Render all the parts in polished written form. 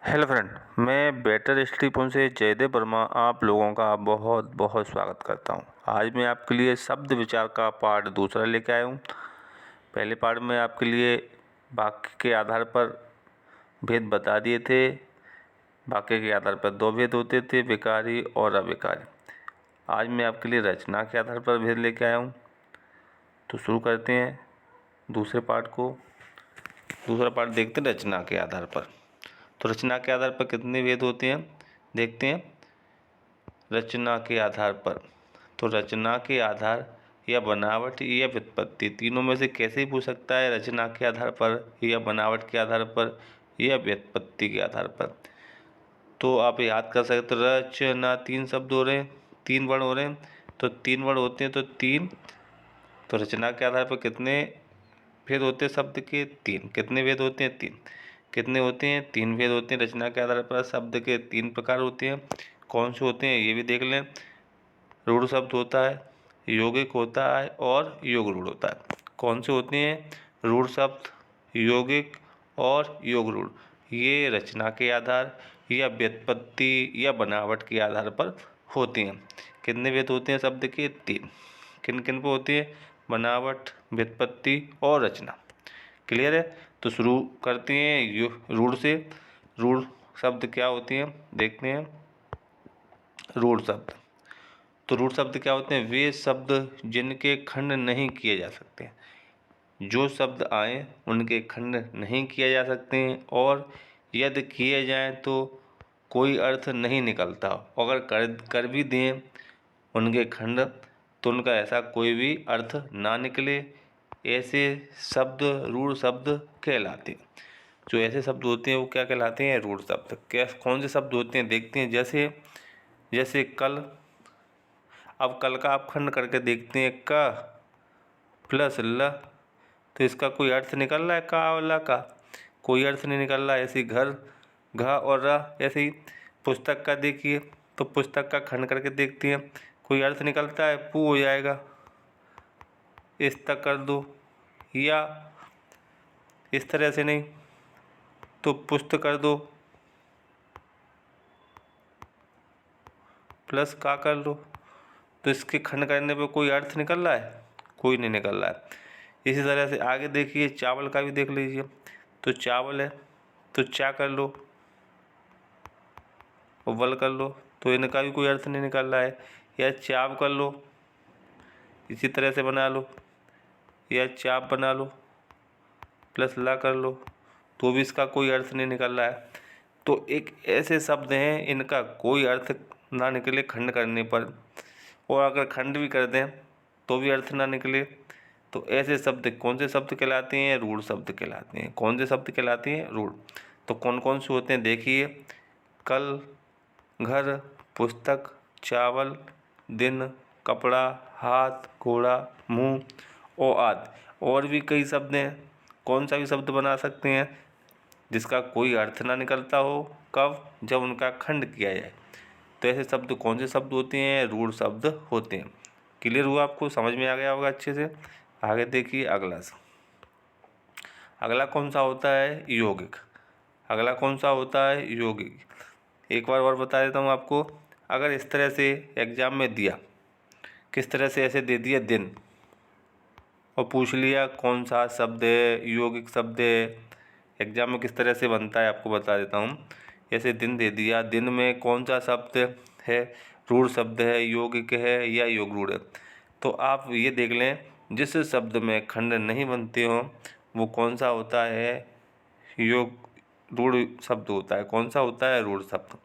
Hello friend, मैं better study पुन से जयदेव वर्मा आप लोगों का बहुत बहुत स्वागत करता हूं। आज मैं आपके लिए शब्द विचार का पार्ट दूसरा लेकर आया हूं। पहले पार्ट में आपके लिए वाक्य के आधार पर भेद बता दिए थे। वाक्य के आधार पर दो भेद होते थे, विकारी और अविकारी। आज मैं आपके लिए रचना के आधार पर भेद लेकर आया हूँ। तो शुरू करते हैं दूसरे पार्ट को। दूसरा पार्ट देखते हैं रचना के आधार पर। तो रचना के आधार पर कितने भेद होते हैं देखते हैं। रचना के आधार पर, तो रचना के आधार या बनावट या व्युत्पत्ति, तीनों में से कैसे ही पूछ सकता है, रचना के आधार पर या बनावट के आधार पर या व्युत्पत्ति के आधार पर। तो आप याद कर सकते, रचना तीन शब्द हो रहे हैं, तीन वर्ण हो रहे हैं, तो तीन वर्ण होते हैं तो तीन। तो रचना के आधार पर कितने भेद होते हैं शब्द के? तीन। कितने भेद होते हैं? तीन। कितने होते हैं? तीन भेद होते हैं। रचना के आधार पर शब्द के तीन प्रकार होते हैं। कौन से होते हैं ये भी देख लें। रूढ़ शब्द होता है, यौगिक होता है और योग रूढ़ होता है। कौन से होते हैं? रूढ़ शब्द, यौगिक और योग रूढ़। ये रचना के आधार या व्युत्पत्ति या बनावट के आधार पर होते हैं। कितने भेद होते हैं शब्द के? तीन। किन किन पे होते हैं? बनावट, व्युत्पत्ति और रचना। क्लियर है? तो शुरू करते हैं रूढ़ से। रूढ़ शब्द क्या होते हैं देखते हैं। रूढ़ शब्द, तो रूढ़ शब्द क्या होते हैं? वे शब्द जिनके खंड नहीं किए जा सकते। जो शब्द आए उनके खंड नहीं किए जा सकते हैं, और यदि किए जाएं तो कोई अर्थ नहीं निकलता। अगर कर भी दें उनके खंड, तो उनका ऐसा कोई भी अर्थ ना निकले। ऐसे शब्द रूढ़ शब्द कहलाते हैं। जो ऐसे शब्द होते हैं वो क्या कहलाते हैं? रूढ़ शब्द। क्या कौन से शब्द होते हैं देखते हैं। जैसे जैसे कल। अब कल का आप खंड करके देखते हैं, का प्लस ल, तो इसका कोई अर्थ निकल रहा है? का और ला का कोई अर्थ नहीं निकल रहा है। ऐसे घर, घा और रा। ऐसे ही पुस्तक का देखिए, तो पुस्तक का खंड करके देखते हैं, कोई अर्थ निकलता है? पू हो जाएगा। इस तक कर दो, या इस तरह से नहीं तो पुस्त कर दो, प्लस का कर लो। तो इसके खंड करने पे कोई अर्थ निकल रहा है? कोई नहीं निकल रहा है। इसी तरह से आगे देखिए, चावल का भी देख लीजिए। तो चावल है तो चा कर लो और वल कर लो, तो इनका भी कोई अर्थ नहीं निकल रहा है। या चाप कर लो, इसी तरह से बना लो, या चाप बना लो, प्लस ला कर लो, तो भी इसका कोई अर्थ नहीं निकल रहा है। तो एक ऐसे शब्द हैं इनका कोई अर्थ ना निकले खंड करने पर, और अगर खंड भी कर दें तो भी अर्थ ना निकले। तो ऐसे शब्द कौन से शब्द कहलाते हैं? रूढ़ शब्द कहलाते हैं। कौन से शब्द कहलाते हैं? रूढ़। तो कौन कौन से होते हैं देखिए। कल, घर, पुस्तक, चावल, दिन, कपड़ा, हाथ, घोड़ा, मुंह और आदि। और भी कई शब्द हैं। कौन सा भी शब्द बना सकते हैं जिसका कोई अर्थ ना निकलता हो। कब? जब उनका खंड किया जाए। तो ऐसे शब्द कौन से शब्द होते हैं? रूढ़ शब्द होते हैं। क्लियर हुआ? आपको समझ में आ गया होगा अच्छे से। आगे देखिए अगला अगला कौन सा होता है? यौगिक। अगला कौन सा होता है? यौगिक। एक बार और बता देता हूँ आपको। अगर इस तरह से एग्जाम में दिया, किस तरह से ऐसे दे दिया दिन, और पूछ लिया कौन सा शब्द है, यौगिक शब्द है, एग्जाम में किस तरह से बनता है आपको बता देता हूँ। जैसे दिन दे दिया, दिन में कौन सा शब्द है? रूढ़ शब्द है, यौगिक है या योग रूढ़ है। तो आप ये देख लें, जिस शब्द में खंड नहीं बनते हों वो कौन सा होता है? योग रूढ़ शब्द होता है। कौन सा होता है? रूढ़ शब्द।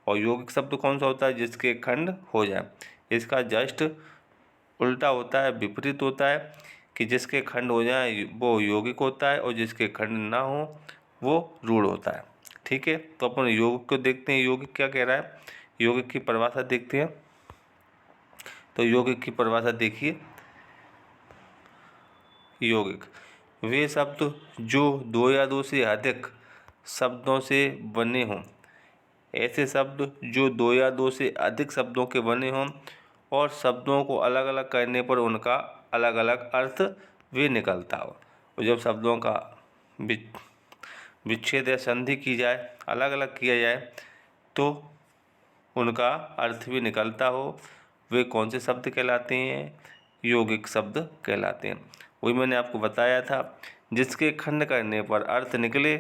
और यौगिक शब्द कौन सा होता है? जिसके खंड हो जाए। इसका जस्ट उल्टा होता है, विपरीत होता है, कि जिसके खंड हो जाए वो यौगिक होता है और जिसके खंड ना हो वो रूढ़ होता है। ठीक है, तो अपन यौगिक को देखते हैं। यौगिक क्या कह रहा है? यौगिक की परिभाषा देखते हैं। तो यौगिक की परिभाषा देखिए। यौगिक वे शब्द जो दो या दो से अधिक शब्दों से बने हों। ऐसे शब्द जो दो या दो से अधिक शब्दों के बने हों और शब्दों को अलग अलग करने पर उनका अलग अलग अर्थ भी निकलता हो। और जब शब्दों का विच्छेद या संधि की जाए, अलग अलग किया जाए, तो उनका अर्थ भी निकलता हो, वे कौन से शब्द कहलाते हैं? यौगिक शब्द कहलाते हैं। वही मैंने आपको बताया था, जिसके खंड करने पर अर्थ निकले,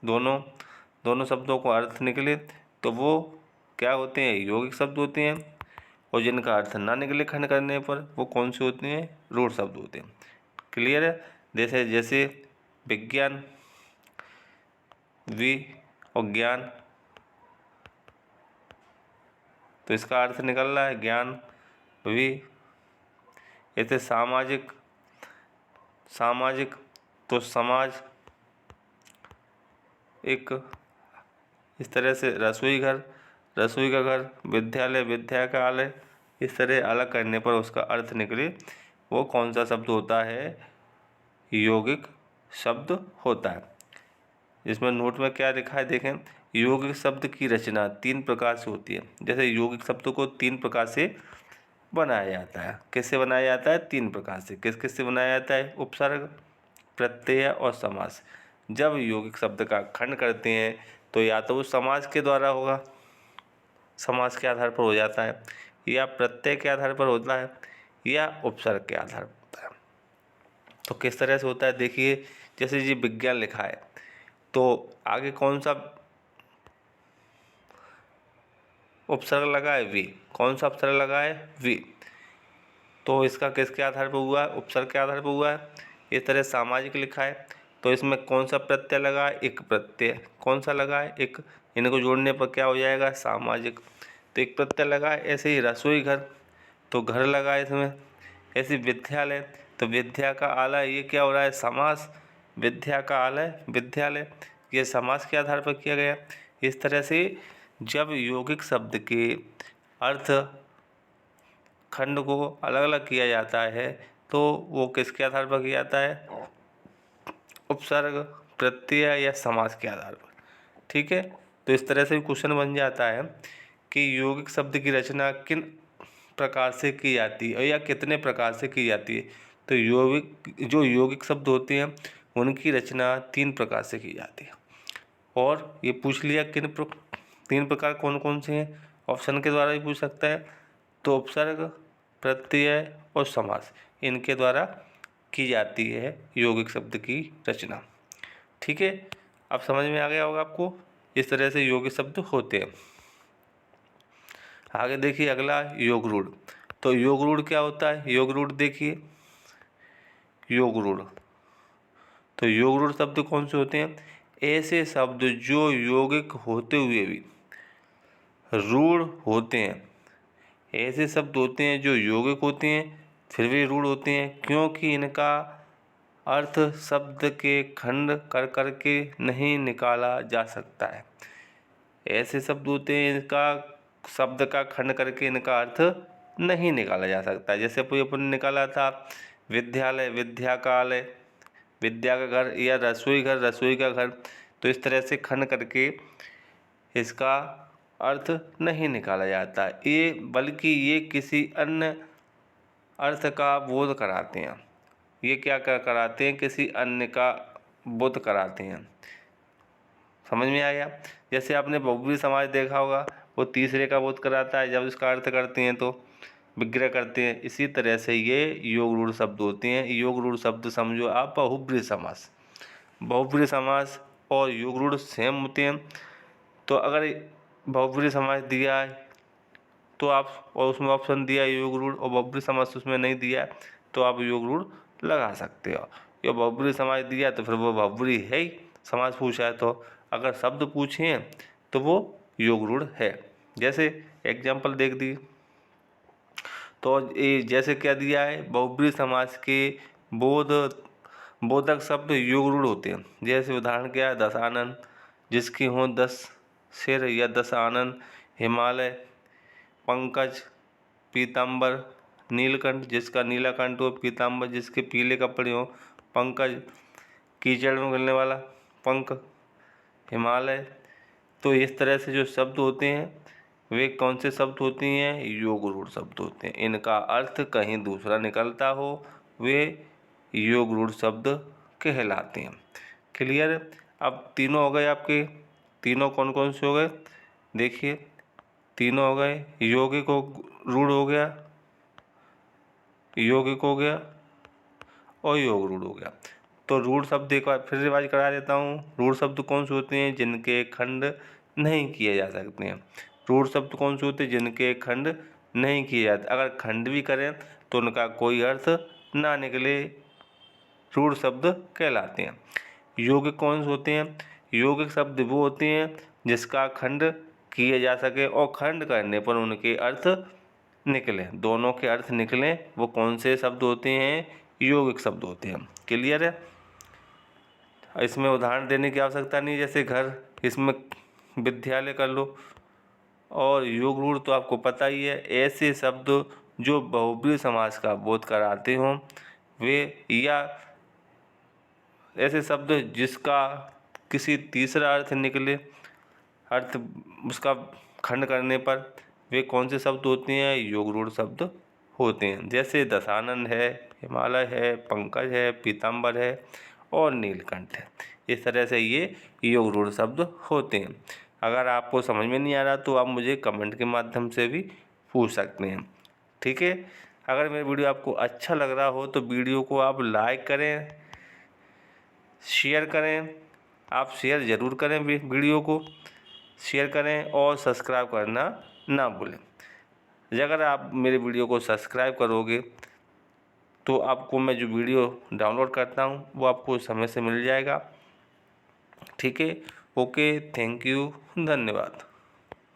दोनों शब्दों को अर्थ निकले, तो वो क्या होते हैं? यौगिक शब्द होते हैं। और जिनका अर्थ ना निकले खंड करने पर, वो कौन से होते हैं? रूढ़ शब्द होते हैं। क्लियर है? जैसे जैसे विज्ञान, वि और ज्ञान, तो इसका अर्थ निकल रहा है ज्ञान, वि। ऐसे सामाजिक, तो समाज एक। इस तरह से रसोई घर, रसोई का घर, विद्यालय, विद्या का आलय, इस तरह अलग करने पर उसका अर्थ निकले, वो कौन सा शब्द होता है? यौगिक शब्द होता है। इसमें नोट में क्या लिखा है देखें, यौगिक शब्द की रचना 3 प्रकार से होती है। जैसे यौगिक शब्द को 3 प्रकार से बनाया जाता है। किससे बनाया जाता है? 3 प्रकार से। किस किस से बनाया जाता है? उपसर्ग, प्रत्यय और समास। जब यौगिक शब्द का खंड करते हैं तो या तो वो समास के द्वारा होगा, समास के आधार पर हो जाता है, या प्रत्यय के आधार पर होता है, या उपसर्ग के आधार पर होता है। तो किस तरह से होता है देखिए, जैसे जी विज्ञान लिखा है, तो आगे कौन सा उपसर्ग लगा है? वी। कौन सा उपसर्ग लगा है? वी। तो इसका किसके आधार पर हुआ है? उपसर्ग के आधार पर हुआ है। इस तरह सामाजिक लिखा है, तो इसमें कौन सा प्रत्यय लगा है? एक प्रत्यय। कौन सा लगा है? एक। इनको जोड़ने पर क्या हो जाएगा? सामाजिक। तो एक प्रत्यय लगा है। ऐसे ही रसोई घर, तो घर लगा है इसमें। ऐसे विद्यालय, तो विद्या का आलय, ये क्या हो रहा है? समास। विद्या का आलय, विद्यालय, ये समास के आधार पर किया गया। इस तरह से जब यौगिक शब्द के अर्थ खंड को अलग अलग किया जाता है, तो वो किसके आधार पर किया जाता है? उपसर्ग, प्रत्यय या समास के आधार पर। ठीक है? तो इस तरह से क्वेश्चन बन जाता है कि यौगिक शब्द की रचना किन प्रकार से की जाती है या कितने प्रकार से की जाती है। तो जो यौगिक शब्द होते हैं उनकी रचना 3 प्रकार से की जाती है। और ये पूछ लिया 3 प्रकार कौन कौन से हैं, ऑप्शन के द्वारा भी पूछ सकता है। तो उपसर्ग, प्रत्यय और समास, इनके द्वारा की जाती है यौगिक शब्द की रचना। ठीक है? अब समझ में आ गया होगा आपको, इस तरह से यौगिक शब्द होते हैं। आगे देखिए अगला योग रूढ़। तो योग रूढ़ क्या होता है? योग रूढ़ देखिए, योग रूढ़, तो योग रूढ़ शब्द कौन से होते हैं? ऐसे शब्द जो यौगिक होते हुए भी रूढ़ होते हैं। ऐसे शब्द होते हैं जो यौगिक होते हैं फिर भी रूढ़ होते हैं, क्योंकि इनका अर्थ शब्द के खंड कर कर के नहीं निकाला जा सकता है। ऐसे शब्द होते हैं इनका शब्द का खंड करके इनका अर्थ नहीं निकाला जा सकता। जैसे अपन ने निकाला था विद्यालय, विद्या का आलय, विद्या का घर, या रसोई घर, रसोई का घर। तो इस तरह से खंड करके इसका अर्थ नहीं निकाला जाता, ये बल्कि ये किसी अन्य अर्थ का बोध कराते हैं। ये क्या कराते हैं? किसी अन्य का बोध कराते हैं। समझ में आ गया? जैसे आपने बहुब्री समाज देखा होगा, वो तीसरे का बोध कराता है जब इसका अर्थ करते हैं तो विग्रह करते हैं। इसी तरह से ये योग रूढ़ शब्द होते हैं। योग रूढ़ शब्द समझो आप बहुब्री समास, बहुब्री समास और योग रूढ़ सेम होते हैं। तो अगर बहुब्री समास दिया है तो आप, और उसमें ऑप्शन दिया है योग रूढ़, और बहुब्री समास उसमें नहीं दिया है तो आप योग रूढ़ लगा सकते हो। या बहुब्री समास दिया तो फिर वो बहुब्री है ही, समास पूछा है तो। अगर शब्द पूछे हैं तो वो योग रूढ़ है। जैसे एग्जाम्पल देख दी, तो ये जैसे क्या दिया है, बहुब्री समास के बोधक शब्द योग रूढ़ होते हैं। जैसे उदाहरण क्या है, दशानन, जिसकी हों 10 सिर या 10 आनन, हिमालय, पंकज, पीताम्बर, नीलकंठ, जिसका नीला कंठ हो, पीताम्बर, जिसके पीले कपड़े हों, पंकज, कीचड़ में मिलने वाला पंख, हिमालय। तो इस तरह से जो शब्द होते हैं वे कौन से शब्द होते हैं? योग रूढ़ शब्द होते हैं। इनका अर्थ कहीं दूसरा निकलता हो वे योग रूढ़ शब्द कहलाते हैं। क्लियर? अब तीनों हो गए आपके, तीनों कौन कौन से हो गए देखिए, तीनों हो गए, यौगिक रूढ़ हो गया, यौगिक हो गया और योग रूढ़ हो गया। तो रूढ़ शब्द एक बार फिर रिवाइज करा देता हूँ। रूढ़ शब्द कौन से होते हैं? जिनके खंड नहीं किए जा सकते हैं। रूढ़ शब्द कौन से होते हैं? जिनके खंड नहीं किए जाते, अगर खंड भी करें तो उनका कोई अर्थ ना निकले, रूढ़ शब्द कहलाते हैं। यौगिक कौन से होते हैं? यौगिक शब्द वो होते हैं जिसका खंड किए जा सके और खंड करने पर उनके अर्थ निकले, दोनों के अर्थ निकलें, वो कौन से शब्द होते हैं? यौगिक शब्द होते हैं। क्लियर है? इसमें उदाहरण देने की आवश्यकता नहीं, जैसे घर, इसमें विद्यालय कर लो। और योग रूढ़ तो आपको पता ही है, ऐसे शब्द जो बहुब्रीहि समास का बोध कराते हों वे, या ऐसे शब्द जिसका किसी तीसरा अर्थ निकले, अर्थ उसका खंड करने पर, वे कौन से शब्द होते हैं? योग रूढ़ शब्द होते हैं। जैसे दशानन है, हिमालय है, पंकज है, पीताम्बर है और नीलकंठ है। इस तरह से ये योग रूढ़ शब्द होते हैं। अगर आपको समझ में नहीं आ रहा तो आप मुझे कमेंट के माध्यम से भी पूछ सकते हैं, ठीक है। अगर मेरी वीडियो आपको अच्छा लग रहा हो तो वीडियो को आप लाइक करें, शेयर करें। आप शेयर ज़रूर करें, वीडियो को शेयर करें और सब्सक्राइब करना ना भूलें। अगर आप मेरे वीडियो को सब्सक्राइब करोगे तो आपको मैं जो वीडियो डाउनलोड करता हूँ वो आपको समय से मिल जाएगा, ठीक है। ओके, थैंक यू, धन्यवाद।